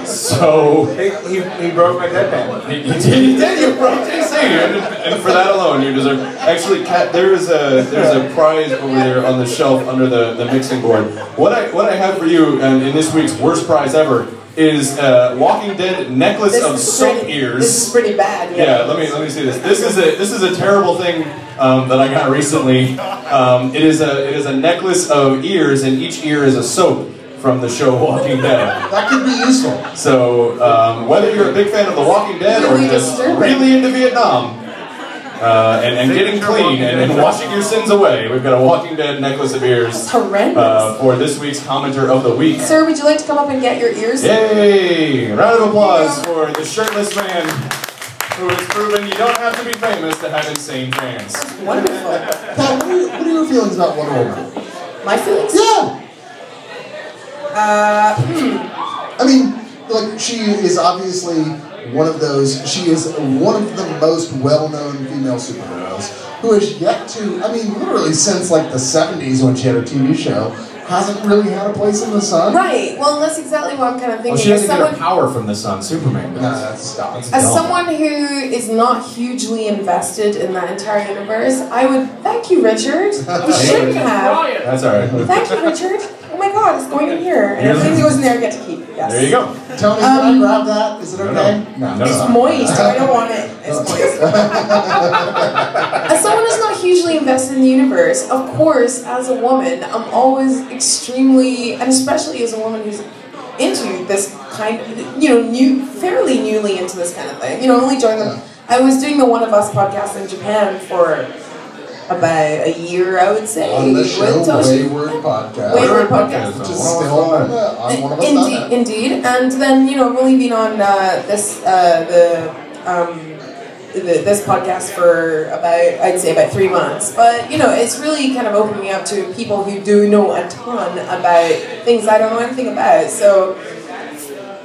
So he broke my deadpan. He did. You broke JC, and for that alone, you deserve. Actually, Kat, there's a prize over there on the shelf under the mixing board. What I have for you in this week's worst prize ever is Walking Dead necklace of soap ears. This is pretty bad. Yeah, let me see this. This is a terrible thing that I got recently. It is a necklace of ears, and each ear is a soap from the show Walking Dead. That could be useful. So whether you're a big fan of The Walking Dead or just really into Vietnam and getting clean and washing your sins away, we've got a Walking Dead necklace of ears for this week's commenter of the week. Sir, would you like to come up and get your ears? Yay! Round of applause for the shirtless man who has proven you don't have to be famous to have insane fans. Wonderful. Pat, what are your feelings about Wonder Woman? My feelings? Yeah. I mean, like, she is obviously one of those, she is one of the most well-known female superheroes who has yet to, I mean, literally since like the 70s when she had her TV show, hasn't really had a place in the sun. Right, well that's exactly what I'm kind of thinking. Well, she doesn't get her power from the sun, Superman does. No, that's stop. As someone who is not hugely invested in that entire universe, I would, thank you Richard, you shouldn't have. That's alright. Thank you Richard. Oh my god, it's going in here. And everything that goes in there I get to keep. Yes. There you go. Tony, can I grab that? Is it okay? No. It's moist, I don't want it. It's moist. As someone who's not hugely invested in the universe, of course, as a woman, I'm always extremely, and especially as a woman who's into this kind of, you know, fairly newly into this kind of thing. You know, only joined them. I was doing the One of Us podcast in Japan for about a year, I would say. On the show, Wayward Podcast. Wayward Podcast. Which is still on One of Us. Indeed. And then, you know, I've only been on this podcast for I'd say about 3 months. But, you know, it's really kind of opened me up to people who do know a ton about things I don't know anything about. So,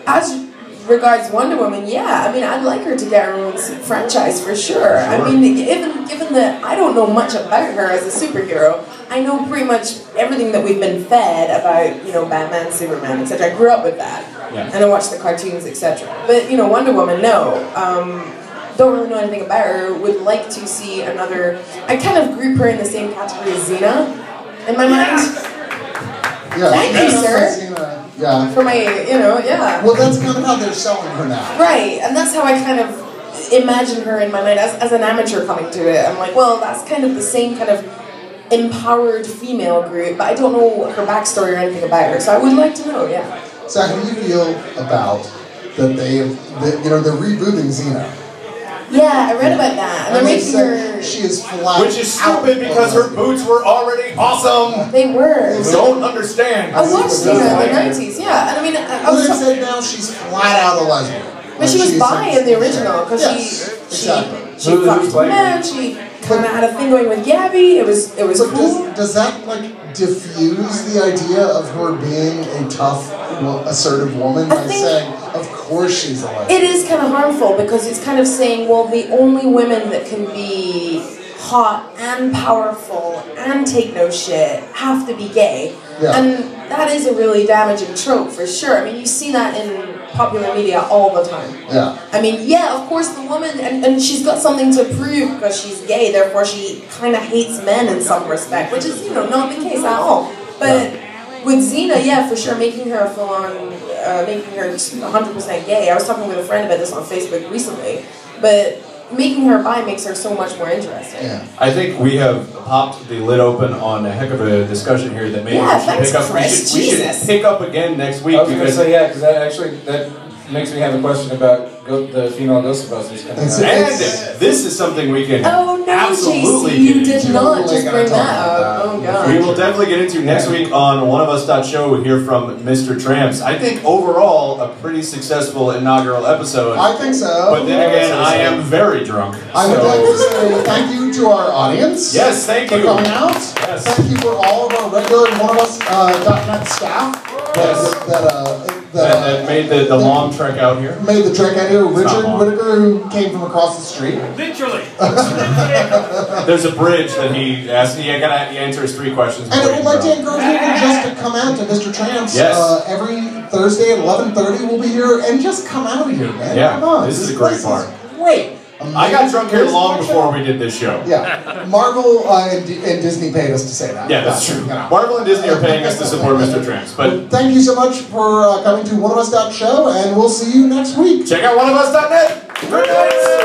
as regards Wonder Woman, yeah, I mean, I'd like her to get her own franchise for sure. I mean, given that I don't know much about her as a superhero, I know pretty much everything that we've been fed about, you know, Batman, Superman, etc. I grew up with that, and I watched the cartoons, etc. But, you know, Wonder Woman, no. Don't really know anything about her. Would like to see another. I kind of group her in the same category as Xena, in my mind. Yeah, thank you, sir. Yeah. For my, you know, yeah. Well, that's kind of how they're selling her now. Right, and that's how I kind of imagine her in my mind as an amateur coming to it. I'm like, well, that's kind of the same kind of empowered female group, but I don't know her backstory or anything about her, so I would like to know, yeah. So how do you feel about that they're rebooting Xena? Yeah, I read about that. And they're making her... She is flat. Which is stupid because her boots were already awesome. They were. Don't understand. I watched Xena in the 90s, yeah. And I mean, I was... They said now she's flat out a lesbian. But she was bi in the original, because she fucked men, she kind of had a thing going with Gabby, it was cool. Does that, like, diffuse the idea of her being a tough, assertive woman by saying, of course she's a lesbian? It is kind of harmful because it's kind of saying, well, the only women that can be hot and powerful and take no shit have to be gay. Yeah. And that is a really damaging trope for sure. I mean, you see that in popular media all the time. Yeah. I mean, yeah, of course the woman, and she's got something to prove because she's gay, therefore she kind of hates men in some respect, which is, you know, not the case at all. But with Xena, yeah, for sure, making her full-on, making her 100% gay. I was talking with a friend about this on Facebook recently, but making her bi makes her so much more interesting. Yeah. I think we have popped the lid open on a heck of a discussion here that maybe we should pick up. We should pick up again next week. I was going to say, yeah, because that makes me have a question about the female Ghostbusters coming out. And this is something we can absolutely JC, you get did into. not just bring that up. Oh, God. We will definitely get into next week on OneOfUs.show. We hear from Mr. Tramps. I think overall a pretty successful inaugural episode. I think so. But then again, I am very drunk. I would like to say thank you to our audience. Yes, thank you for coming out. Yes. Thank you for all of our regular OneOfUs.net staff that made the long trek out here. Made the trek out here. Richard Whitaker, who came from across the street. Literally. There's a bridge that he asked. He answers 3 questions. And I would like to encourage people just to come out to Mr. Tramps. Yes. Every Thursday at 11:30 we'll be here, and just come out of here, man. Yeah, come on. this is a great part. Great. I got drunk here long before we did this show. Yeah, Marvel and Disney paid us to say that. Yeah, that's true. Marvel and Disney are paying us to support Mr. Tramps. But thank you so much for coming to OneOfUs.show, and we'll see you next week. Check out OneOfUs.net. Good night.